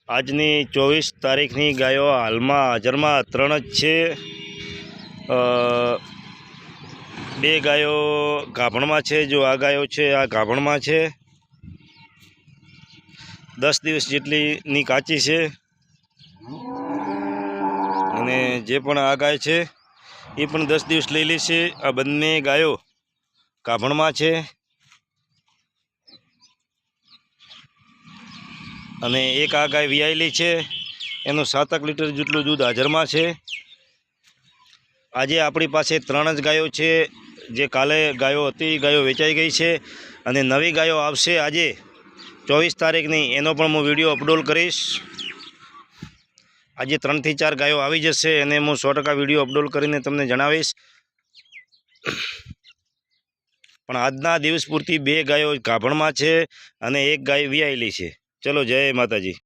આજની 24 તારીખની ગાયો હાલમાં હાજરમાં 3 જ છે। બે ગાયો ગાભણમાં છે। જો આ ગાયો છે આ ગાભણમાં છે, 10 દિવસ જેટલીની કાચી છે। અને જે પણ આ ગાય છે એ પણ 10 દિવસ લઈ લેશે। આ બંને ગાયો ગાભણમાં છે અને એક આ ગાય વિયાયેલી છે, એનું 7 લીટર જેટલું દૂધ હાજરમાં છે। આજે આપણી પાસે 3 જ ગાયો છે। જે કાલે ગાયો હતી એ ગાયો વેચાઈ ગઈ છે અને નવી ગાયો આવશે આજે 24 તારીખની, એનો પણ હું વિડીયો અપલોડ કરીશ। આજે 3 થી 4 ગાયો આવી જશે અને હું 100% વિડીયો અપલોડ કરીને તમને જણાવીશ। પણ આજના દિવસ પૂરતી 2 ગાયો ગાભણમાં છે અને એક ગાય વિયાયેલી છે। ચલો, જય માતાજી।